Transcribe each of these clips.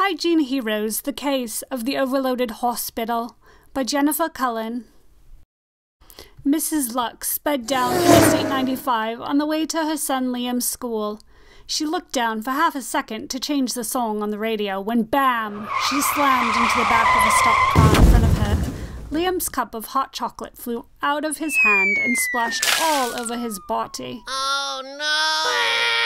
Hygiene Heroes, The Case of the Overloaded Hospital by Jennifer Cullen. Mrs. Luck sped down Interstate 95 on the way to her son Liam's school. She looked down for half a second to change the song on the radio when, bam, she slammed into the back of a stopped car in front of her. Liam's cup of hot chocolate flew out of his hand and splashed all over his body. Oh, no!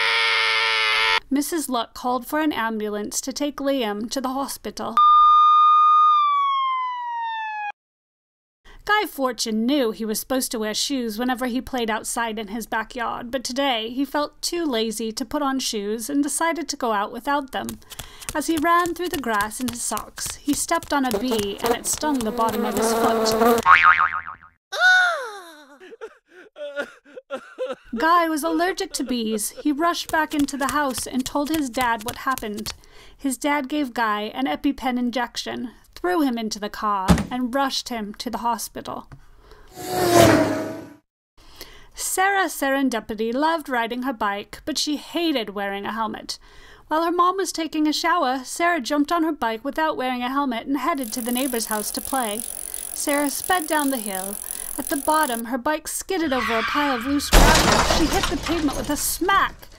Mrs. Luck called for an ambulance to take Liam to the hospital. Guy Fortune knew he was supposed to wear shoes whenever he played outside in his backyard, but today he felt too lazy to put on shoes and decided to go out without them. As he ran through the grass in his socks, he stepped on a bee and it stung the bottom of his foot. Guy was allergic to bees. He rushed back into the house and told his dad what happened. His dad gave Guy an EpiPen injection, threw him into the car, and rushed him to the hospital. Sarah Serendipity loved riding her bike, but she hated wearing a helmet. While her mom was taking a shower, Sarah jumped on her bike without wearing a helmet and headed to the neighbor's house to play. Sarah sped down the hill. At the bottom, her bike skidded over a pile of loose gravel. She hit the pavement with a smack.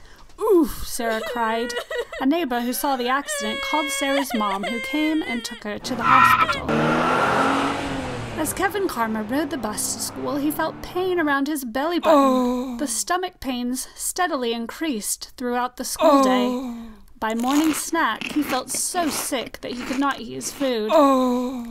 "Oof," Sarah cried. A neighbor who saw the accident called Sarah's mom, who came and took her to the hospital. As Kevin Karma rode the bus to school, he felt pain around his belly button. The stomach pains steadily increased throughout the school day. By morning snack, he felt so sick that he could not eat his food.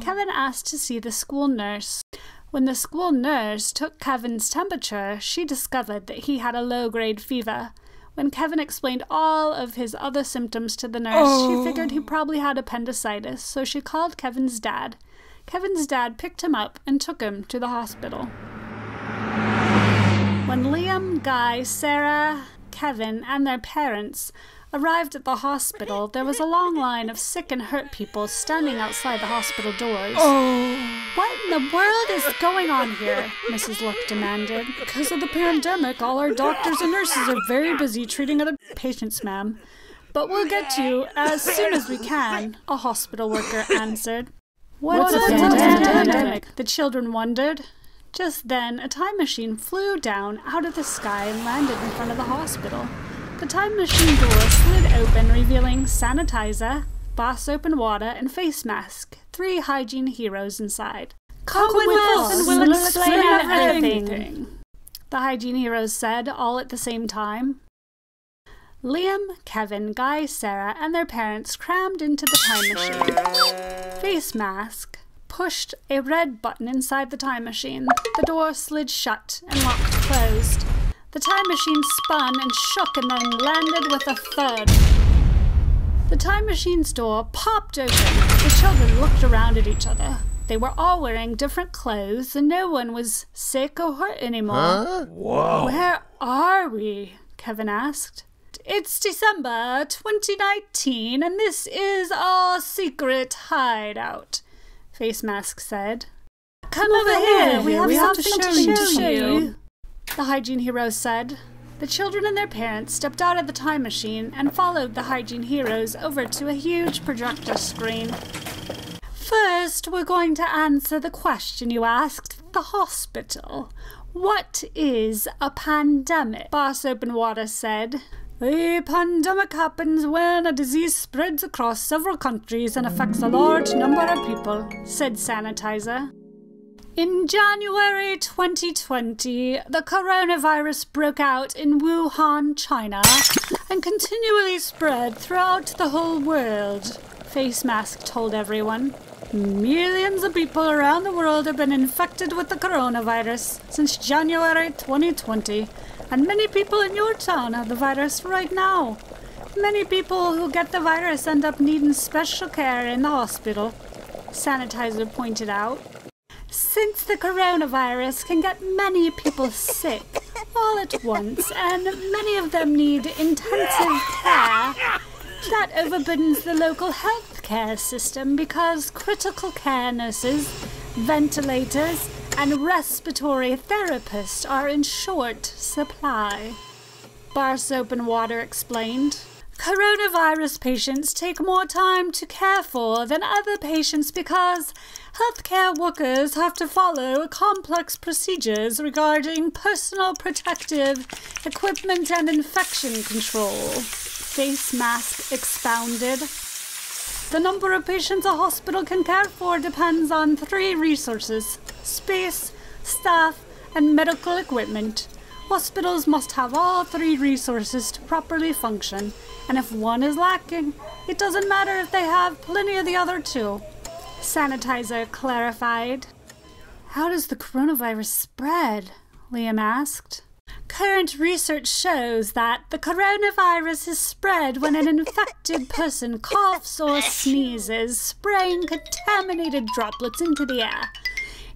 Kevin asked to see the school nurse. When the school nurse took Kevin's temperature, she discovered that he had a low-grade fever. When Kevin explained all of his other symptoms to the nurse, she figured he probably had appendicitis, so she called Kevin's dad. Kevin's dad picked him up and took him to the hospital. When Liam, Guy, Sarah, Kevin, and their parents arrived at the hospital, there was a long line of sick and hurt people standing outside the hospital doors. "What in the world is going on here?" Mrs. Luck demanded. "Because of the pandemic, all our doctors and nurses are very busy treating other patients, ma'am. But we'll get to you as soon as we can," a hospital worker answered. What's a pandemic? The children wondered. Just then, a time machine flew down out of the sky and landed in front of the hospital. The time machine door slid open, revealing sanitizer, bar soap and water, and face mask. 3 hygiene heroes inside. "Come with us and we'll explain everything," the hygiene heroes said, all at the same time. Liam, Kevin, Guy, Sarah, and their parents crammed into the time machine. Face mask pushed a red button inside the time machine. The door slid shut and locked closed. The time machine spun and shook and then landed with a thud. The time machine's door popped open. The children looked around at each other. They were all wearing different clothes and no one was sick or hurt anymore. Whoa. "Where are we?" Kevin asked. "It's December 2019 and this is our secret hideout," Face Mask said. "Come over here, we have something to show you," the hygiene heroes said. The children and their parents stepped out of the time machine and followed the hygiene heroes over to a huge projector screen. "First, we're going to answer the question you asked at the hospital. What is a pandemic?" Bar Soap and Water said. "A pandemic happens when a disease spreads across several countries and affects a large number of people," said Sanitizer. In January 2020, the coronavirus broke out in Wuhan, China, and continually spread throughout the whole world, Face Mask told everyone. "Millions of people around the world have been infected with the coronavirus since January 2020, and many people in your town have the virus right now. Many people who get the virus end up needing special care in the hospital," Sanitizer pointed out. "Since the coronavirus can get many people sick all at once, and many of them need intensive care, that overburdens the local healthcare system because critical care nurses, ventilators, and respiratory therapists are in short supply," Bar Soap and Water explained. Coronavirus patients take more time to care for than other patients because healthcare workers have to follow complex procedures regarding personal protective equipment and infection control. Face mask expounded. The number of patients a hospital can care for depends on 3 resources: space, staff, and medical equipment. Hospitals must have all 3 resources to properly function, and if one is lacking, it doesn't matter if they have plenty of the other 2. Sanitizer clarified. How does the coronavirus spread? Liam asked. Current research shows that the coronavirus is spread when an infected person coughs or sneezes, spraying contaminated droplets into the air.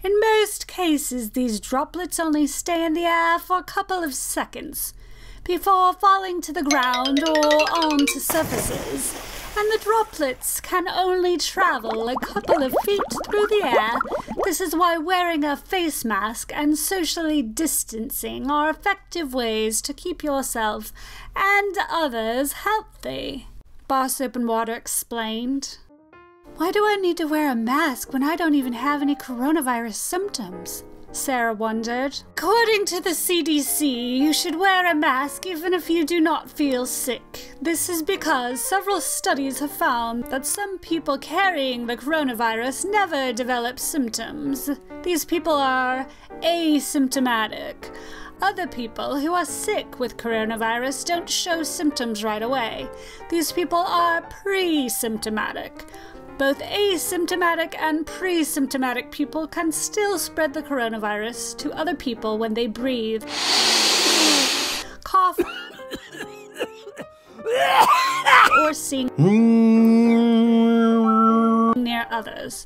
In most cases, these droplets only stay in the air for a couple of seconds before falling to the ground or onto surfaces, and the droplets can only travel a couple of feet through the air. This is why wearing a face mask and socially distancing are effective ways to keep yourself and others healthy, Bar Soap and Water explained. Why do I need to wear a mask when I don't even have any coronavirus symptoms? Sarah wondered. According to the CDC, you should wear a mask even if you do not feel sick. This is because several studies have found that some people carrying the coronavirus never develop symptoms. These people are asymptomatic. Other people who are sick with coronavirus don't show symptoms right away. These people are pre-symptomatic. Both asymptomatic and pre-symptomatic people can still spread the coronavirus to other people when they breathe, cough, or sing near others.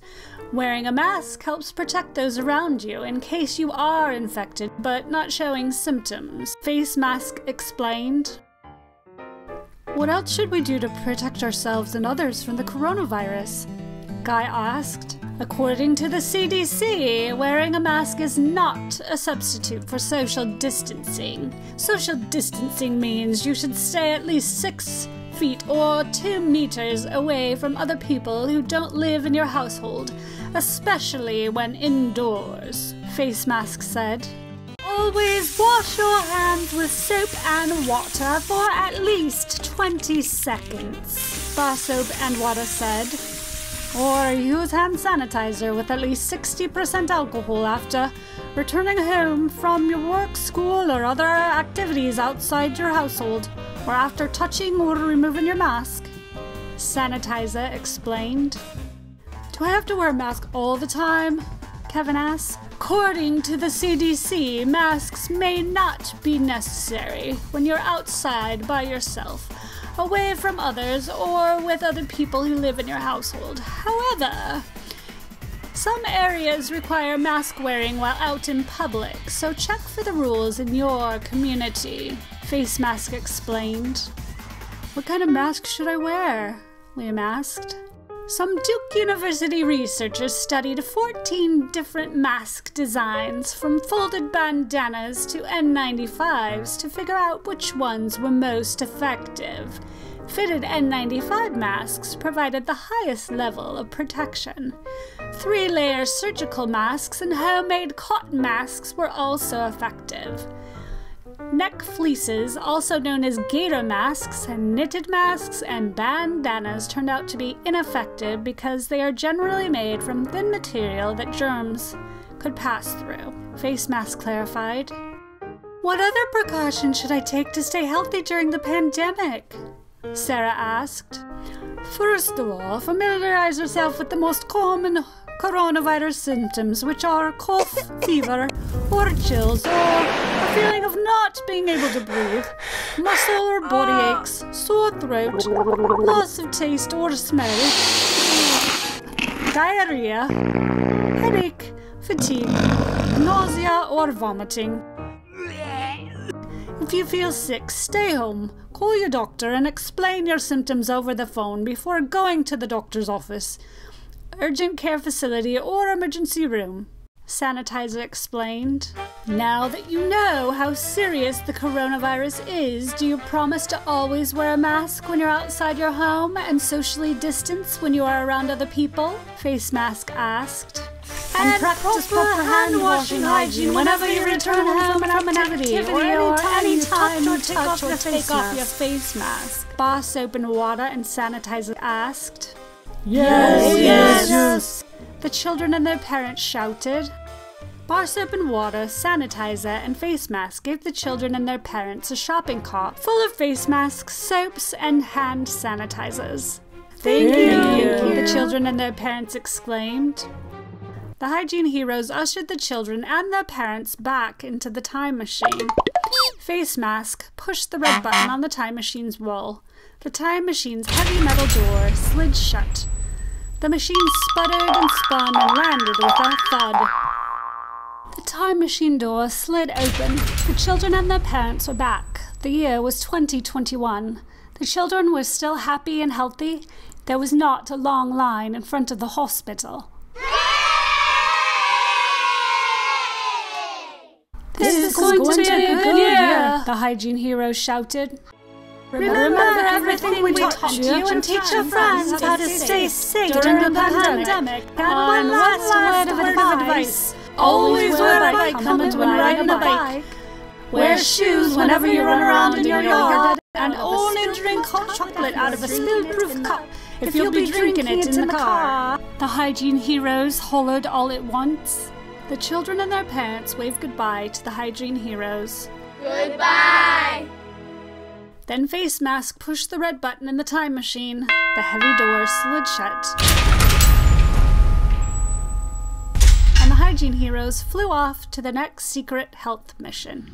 Wearing a mask helps protect those around you in case you are infected but not showing symptoms, Face Mask explained. What else should we do to protect ourselves and others from the coronavirus? Guy asked. According to the CDC, wearing a mask is not a substitute for social distancing. Social distancing means you should stay at least 6 feet or 2 meters away from other people who don't live in your household, especially when indoors, Face Mask said. Always wash your hands with soap and water for at least 20 seconds, Bar Soap and Water said. Or use hand sanitizer with at least 60% alcohol after returning home from your work, school, or other activities outside your household, or after touching or removing your mask, Sanitizer explained. Do I have to wear a mask all the time? Kevin asked. According to the CDC, masks may not be necessary when you're outside by yourself, away from others, or with other people who live in your household. However, some areas require mask wearing while out in public, so check for the rules in your community, Face Mask explained. What kind of mask should I wear? Liam asked. Some Duke University researchers studied 14 different mask designs, from folded bandanas to N95s, to figure out which ones were most effective. Fitted N95 masks provided the highest level of protection. 3-layer surgical masks and homemade cotton masks were also effective. Neck fleeces, also known as gator masks, and knitted masks and bandanas turned out to be ineffective because they are generally made from thin material that germs could pass through, Face Mask clarified. What other precautions should I take to stay healthy during the pandemic? Sarah asked. First of all, familiarize yourself with the most common coronavirus symptoms, which are cough, fever, or chills, or a feeling of not being able to breathe, muscle or body aches, sore throat, loss of taste or smell, diarrhea, headache, fatigue, nausea, or vomiting. If you feel sick, stay home, call your doctor, and explain your symptoms over the phone before going to the doctor's office, urgent care facility, or emergency room. Sanitizer explained. Now that you know how serious the coronavirus is, do you promise to always wear a mask when you're outside your home and socially distance when you are around other people? Face Mask asked. And practice proper hand-washing hygiene whenever you return home from an activity or any time you touch or take off your face mask. Bar Soap and Water and Sanitizer asked. Yes. The children and their parents shouted. Bar Soap and Water, Sanitizer, and Face Mask gave the children and their parents a shopping cart full of face masks, soaps, and hand sanitizers. Thank you, the children and their parents exclaimed. The hygiene heroes ushered the children and their parents back into the time machine. Face Mask pushed the red button on the time machine's wall. The time machine's heavy metal door slid shut. The machine sputtered and spun and landed with a thud. The time machine door slid open. The children and their parents were back. The year was 2021. The children were still happy and healthy. There was not a long line in front of the hospital. This is going to be a good year, the hygiene heroes shouted. Remember everything we taught you and teach your friends how to stay safe during the pandemic. And one last word of advice. Always wear a bike helmet when riding a bike. Wear shoes whenever you run around in your yard. And only drink hot chocolate out of a spill-proof cup if you'll be drinking it in the car. The hygiene heroes hollered all at once. The children and their parents waved goodbye to the hygiene heroes. Goodbye! Then Face Mask pushed the red button in the time machine. The heavy door slid shut. And the hygiene heroes flew off to the next secret health mission.